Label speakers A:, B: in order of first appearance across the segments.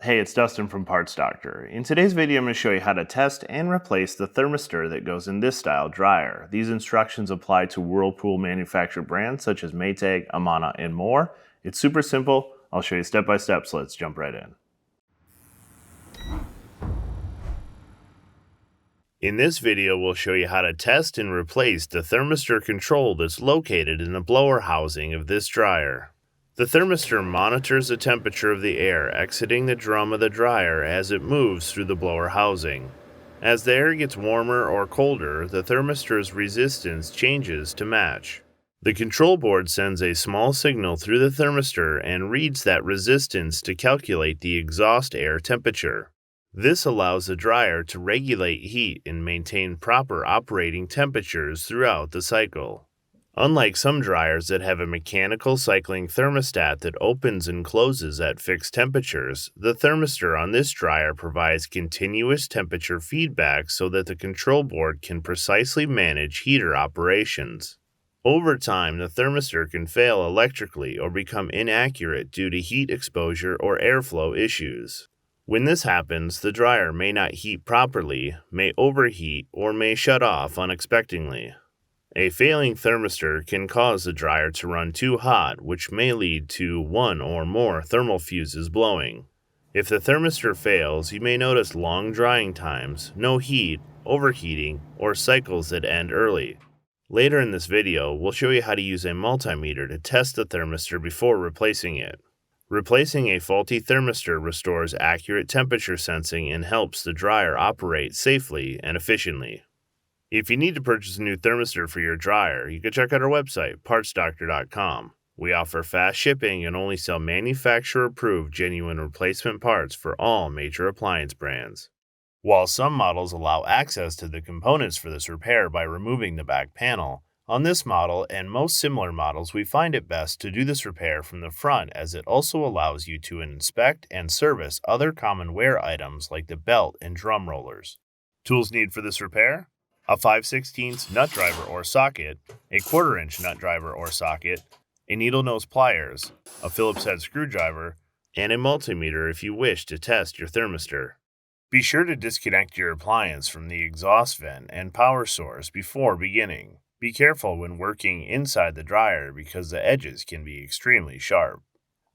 A: Hey, it's Dustin from Parts Doctor. In today's video, I'm going to show you how to test and replace the thermistor that goes in this style dryer. These instructions apply to Whirlpool manufactured brands such as Maytag, Amana, and more. It's super simple. I'll show you step by step, so let's jump right in. In this video, we'll show you how to test and replace the thermistor control that's located in the blower housing of this dryer. The thermistor monitors the temperature of the air exiting the drum of the dryer as it moves through the blower housing. As the air gets warmer or colder, the thermistor's resistance changes to match. The control board sends a small signal through the thermistor and reads that resistance to calculate the exhaust air temperature. This allows the dryer to regulate heat and maintain proper operating temperatures throughout the cycle. Unlike some dryers that have a mechanical cycling thermostat that opens and closes at fixed temperatures, the thermistor on this dryer provides continuous temperature feedback so that the control board can precisely manage heater operations. Over time, the thermistor can fail electrically or become inaccurate due to heat exposure or airflow issues. When this happens, the dryer may not heat properly, may overheat, or may shut off unexpectedly. A failing thermistor can cause the dryer to run too hot, which may lead to one or more thermal fuses blowing. If the thermistor fails, you may notice long drying times, no heat, overheating, or cycles that end early. Later in this video, we'll show you how to use a multimeter to test the thermistor before replacing it. Replacing a faulty thermistor restores accurate temperature sensing and helps the dryer operate safely and efficiently. If you need to purchase a new thermistor for your dryer, you can check out our website, partsdoctor.com. We offer fast shipping and only sell manufacturer-approved genuine replacement parts for all major appliance brands. While some models allow access to the components for this repair by removing the back panel, on this model and most similar models, we find it best to do this repair from the front, as it also allows you to inspect and service other common wear items like the belt and drum rollers. Tools needed for this repair: a 5/16 nut driver or socket, a 1/4 inch nut driver or socket, a needle nose pliers, a Phillips head screwdriver, and a multimeter if you wish to test your thermistor. Be sure to disconnect your appliance from the exhaust vent and power source before beginning. Be careful when working inside the dryer because the edges can be extremely sharp.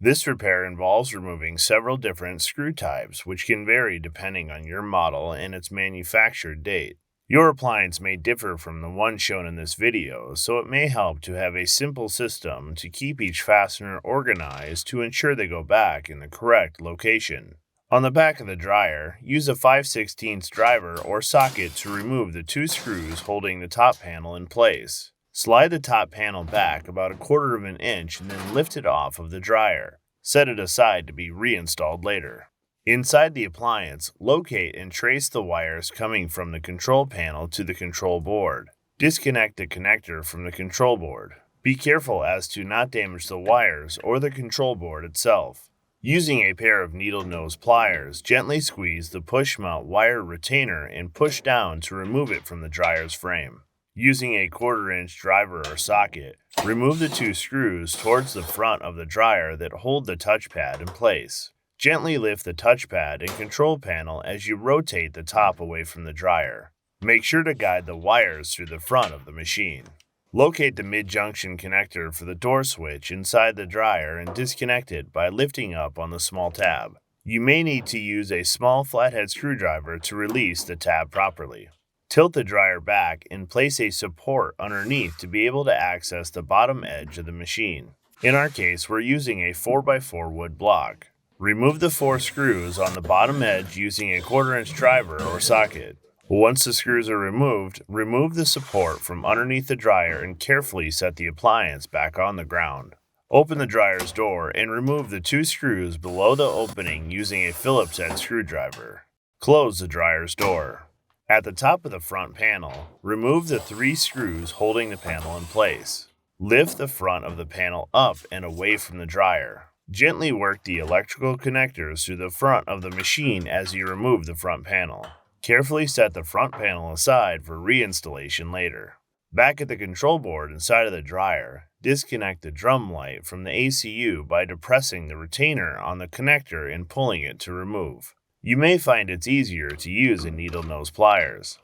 A: This repair involves removing several different screw types, which can vary depending on your model and its manufactured date. Your appliance may differ from the one shown in this video, so it may help to have a simple system to keep each fastener organized to ensure they go back in the correct location. On the back of the dryer, use a 5/16 driver or socket to remove the 2 screws holding the top panel in place. Slide the top panel back about 1/4 inch and then lift it off of the dryer. Set it aside to be reinstalled later. Inside the appliance, locate and trace the wires coming from the control panel to the control board. Disconnect the connector from the control board. Be careful as to not damage the wires or the control board itself. Using a pair of needle nose pliers, gently squeeze the push mount wire retainer and push down to remove it from the dryer's frame. Using a 1/4 inch driver or socket, remove the 2 screws towards the front of the dryer that hold the touchpad in place. Gently lift the touchpad and control panel as you rotate the top away from the dryer. Make sure to guide the wires through the front of the machine. Locate the mid-junction connector for the door switch inside the dryer and disconnect it by lifting up on the small tab. You may need to use a small flathead screwdriver to release the tab properly. Tilt the dryer back and place a support underneath to be able to access the bottom edge of the machine. In our case, we're using a 4x4 wood block. Remove the 4 screws on the bottom edge using a 1/4 inch driver or socket. Once the screws are removed, remove the support from underneath the dryer and carefully set the appliance back on the ground. Open the dryer's door and remove the 2 screws below the opening using a Phillips head screwdriver. Close the dryer's door. At the top of the front panel, remove the 3 screws holding the panel in place. Lift the front of the panel up and away from the dryer. Gently work the electrical connectors through the front of the machine as you remove the front panel. Carefully set the front panel aside for reinstallation later. Back at the control board inside of the dryer, disconnect the drum light from the ACU by depressing the retainer on the connector and pulling it to remove. You may find it's easier to use a needle nose pliers.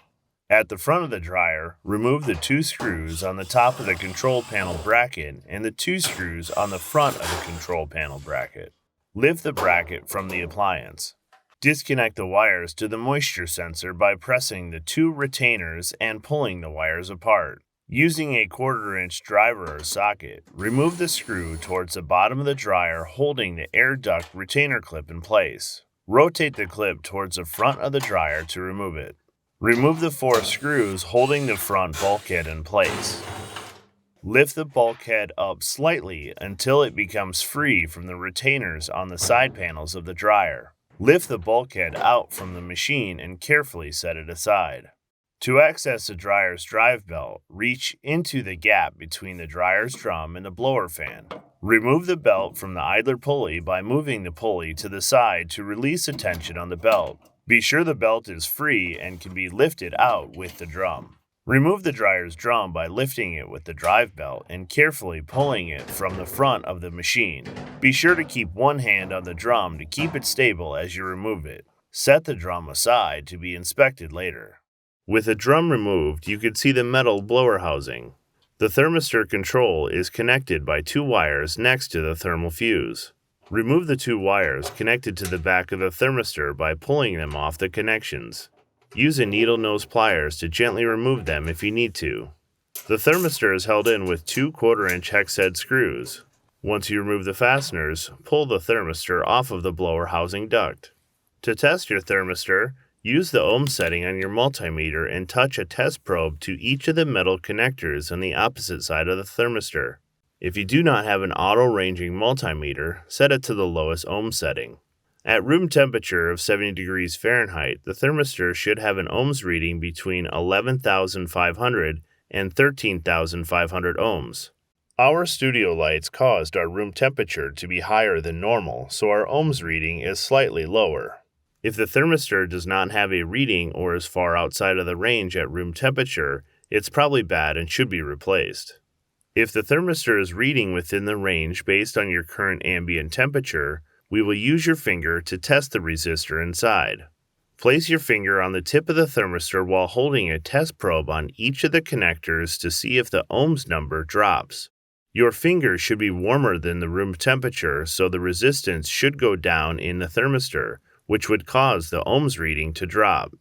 A: At the front of the dryer, remove the 2 screws on the top of the control panel bracket and the 2 screws on the front of the control panel bracket. Lift the bracket from the appliance. Disconnect the wires to the moisture sensor by pressing the 2 retainers and pulling the wires apart. Using a 1/4-inch driver or socket, remove the screw towards the bottom of the dryer holding the air duct retainer clip in place. Rotate the clip towards the front of the dryer to remove it. Remove the 4 screws holding the front bulkhead in place. Lift the bulkhead up slightly until it becomes free from the retainers on the side panels of the dryer. Lift the bulkhead out from the machine and carefully set it aside. To access the dryer's drive belt, reach into the gap between the dryer's drum and the blower fan. Remove the belt from the idler pulley by moving the pulley to the side to release the tension on the belt. Be sure the belt is free and can be lifted out with the drum. Remove the dryer's drum by lifting it with the drive belt and carefully pulling it from the front of the machine. Be sure to keep one hand on the drum to keep it stable as you remove it. Set the drum aside to be inspected later. With the drum removed, you can see the metal blower housing. The thermistor control is connected by 2 wires next to the thermal fuse. Remove the 2 wires connected to the back of the thermistor by pulling them off the connections. Use a needle nose pliers to gently remove them if you need to. The thermistor is held in with 2 1/4-inch hex head screws. Once you remove the fasteners, pull the thermistor off of the blower housing duct. To test your thermistor, use the ohm setting on your multimeter and touch a test probe to each of the metal connectors on the opposite side of the thermistor. If you do not have an auto-ranging multimeter, set it to the lowest ohm setting. At room temperature of 70 degrees Fahrenheit, the thermistor should have an ohms reading between 11,500 and 13,500 ohms. Our studio lights caused our room temperature to be higher than normal, so our ohms reading is slightly lower. If the thermistor does not have a reading or is far outside of the range at room temperature, it's probably bad and should be replaced. If the thermistor is reading within the range based on your current ambient temperature, we will use your finger to test the resistor inside. Place your finger on the tip of the thermistor while holding a test probe on each of the connectors to see if the ohms number drops. Your finger should be warmer than the room temperature, so the resistance should go down in the thermistor, which would cause the ohms reading to drop.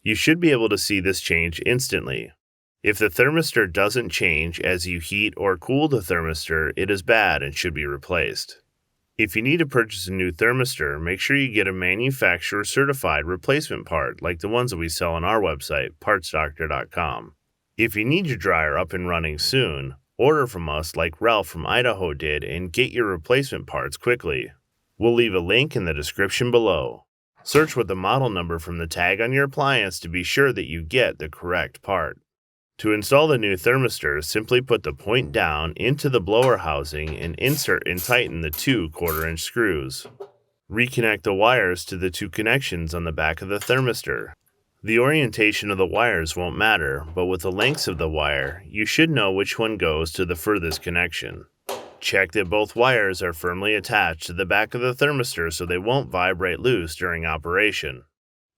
A: You should be able to see this change instantly. If the thermistor doesn't change as you heat or cool the thermistor, it is bad and should be replaced. If you need to purchase a new thermistor, make sure you get a manufacturer-certified replacement part like the ones that we sell on our website, partsdoctor.com. If you need your dryer up and running soon, order from us like Ralph from Idaho did and get your replacement parts quickly. We'll leave a link in the description below. Search with the model number from the tag on your appliance to be sure that you get the correct part. To install the new thermistor, simply put the point down into the blower housing and insert and tighten the 2 1/4-inch screws. Reconnect the wires to the 2 connections on the back of the thermistor. The orientation of the wires won't matter, but with the lengths of the wire, you should know which one goes to the furthest connection. Check that both wires are firmly attached to the back of the thermistor so they won't vibrate loose during operation.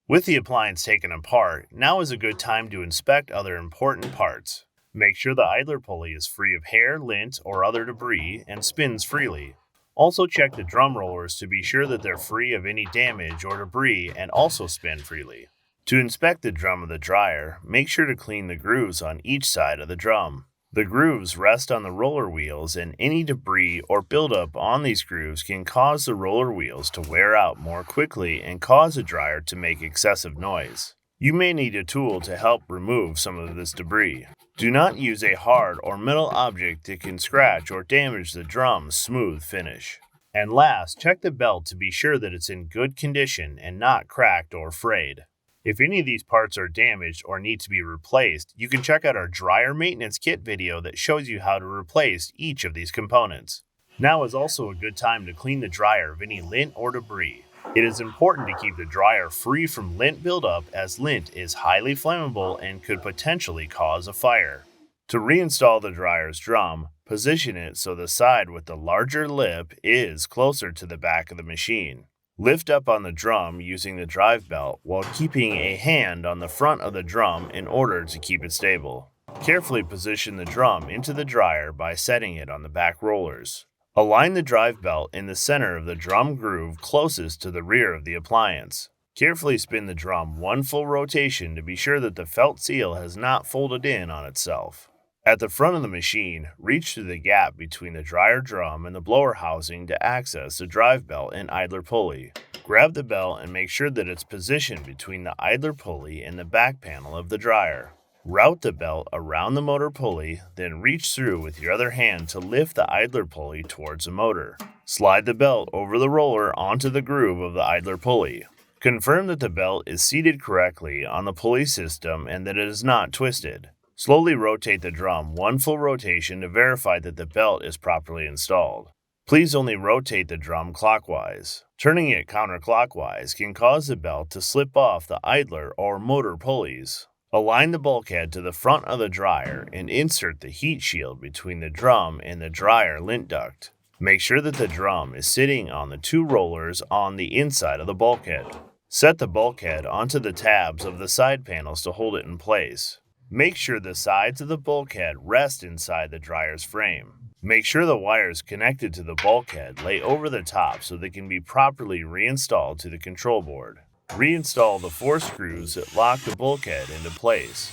A: With the appliance taken apart, now is a good time to inspect other important parts. Make sure the idler pulley is free of hair, lint, or other debris and spins freely. Also check the drum rollers to be sure that they're free of any damage or debris and also spin freely. To inspect the drum of the dryer, make sure to clean the grooves on each side of the drum. The grooves rest on the roller wheels, and any debris or buildup on these grooves can cause the roller wheels to wear out more quickly and cause the dryer to make excessive noise. You may need a tool to help remove some of this debris. Do not use a hard or metal object that can scratch or damage the drum's smooth finish. And last, check the belt to be sure that it's in good condition and not cracked or frayed. If any of these parts are damaged or need to be replaced, you can check out our dryer maintenance kit video that shows you how to replace each of these components. Now is also a good time to clean the dryer of any lint or debris. It is important to keep the dryer free from lint buildup as lint is highly flammable and could potentially cause a fire. To reinstall the dryer's drum, position it so the side with the larger lip is closer to the back of the machine. Lift up on the drum using the drive belt while keeping a hand on the front of the drum in order to keep it stable. Carefully position the drum into the dryer by setting it on the back rollers. Align the drive belt in the center of the drum groove closest to the rear of the appliance. Carefully spin the drum one full rotation to be sure that the felt seal has not folded in on itself. At the front of the machine, reach through the gap between the dryer drum and the blower housing to access the drive belt and idler pulley. Grab the belt and make sure that it's positioned between the idler pulley and the back panel of the dryer. Route the belt around the motor pulley, then reach through with your other hand to lift the idler pulley towards the motor. Slide the belt over the roller onto the groove of the idler pulley. Confirm that the belt is seated correctly on the pulley system and that it is not twisted. Slowly rotate the drum one full rotation to verify that the belt is properly installed. Please only rotate the drum clockwise. Turning it counterclockwise can cause the belt to slip off the idler or motor pulleys. Align the bulkhead to the front of the dryer and insert the heat shield between the drum and the dryer lint duct. Make sure that the drum is sitting on the two rollers on the inside of the bulkhead. Set the bulkhead onto the tabs of the side panels to hold it in place. Make sure the sides of the bulkhead rest inside the dryer's frame. Make sure the wires connected to the bulkhead lay over the top so they can be properly reinstalled to the control board. Reinstall the 4 screws that lock the bulkhead into place.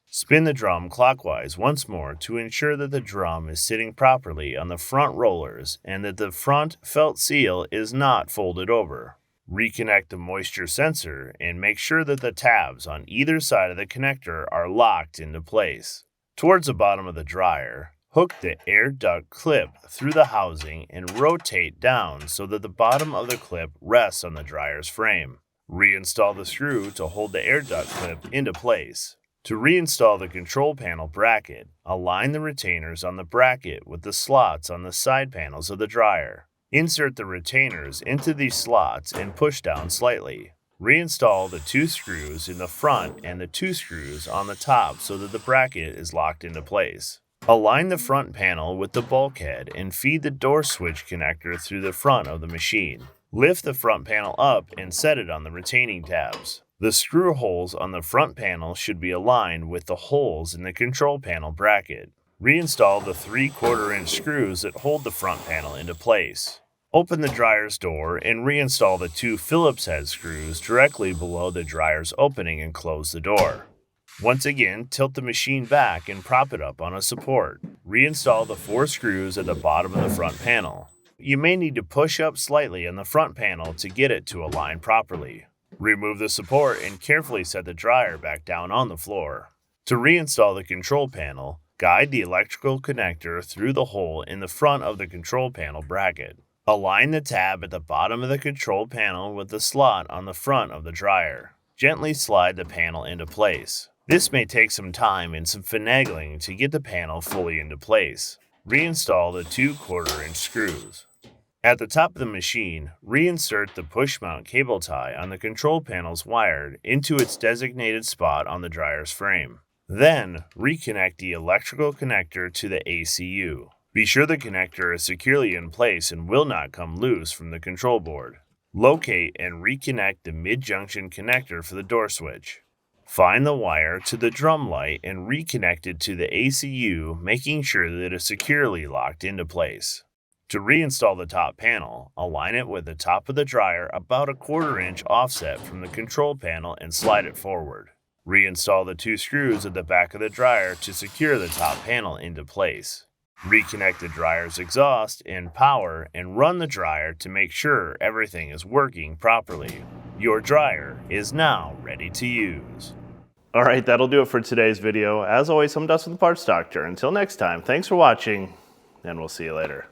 A: Spin the drum clockwise once more to ensure that the drum is sitting properly on the front rollers and that the front felt seal is not folded over. Reconnect the moisture sensor and make sure that the tabs on either side of the connector are locked into place. Towards the bottom of the dryer, hook the air duct clip through the housing and rotate down so that the bottom of the clip rests on the dryer's frame. Reinstall the screw to hold the air duct clip into place. To reinstall the control panel bracket, align the retainers on the bracket with the slots on the side panels of the dryer. Insert the retainers into these slots and push down slightly. Reinstall the 2 screws in the front and the 2 screws on the top so that the bracket is locked into place. Align the front panel with the bulkhead and feed the door switch connector through the front of the machine. Lift the front panel up and set it on the retaining tabs. The screw holes on the front panel should be aligned with the holes in the control panel bracket. Reinstall the 3/4 inch screws that hold the front panel into place. Open the dryer's door and reinstall the 2 Phillips head screws directly below the dryer's opening and close the door. Once again, tilt the machine back and prop it up on a support. Reinstall the 4 screws at the bottom of the front panel. You may need to push up slightly on the front panel to get it to align properly. Remove the support and carefully set the dryer back down on the floor. To reinstall the control panel, guide the electrical connector through the hole in the front of the control panel bracket. Align the tab at the bottom of the control panel with the slot on the front of the dryer. Gently slide the panel into place. This may take some time and some finagling to get the panel fully into place. Reinstall the 2 1/4 inch screws. At the top of the machine, reinsert the push mount cable tie on the control panel's wired into its designated spot on the dryer's frame. Then, reconnect the electrical connector to the ACU. Be sure the connector is securely in place and will not come loose from the control board. Locate and reconnect the mid-junction connector for the door switch. Find the wire to the drum light and reconnect it to the ACU, making sure that it is securely locked into place. To reinstall the top panel, align it with the top of the dryer about a 1/4 inch offset from the control panel and slide it forward. Reinstall the 2 screws at the back of the dryer to secure the top panel into place. Reconnect the dryer's exhaust and power and run the dryer to make sure everything is working properly. Your dryer is now ready to use. Alright, that'll do it for today's video. As always, I'm Dustin the Parts Doctor. Until next time, thanks for watching, and we'll see you later.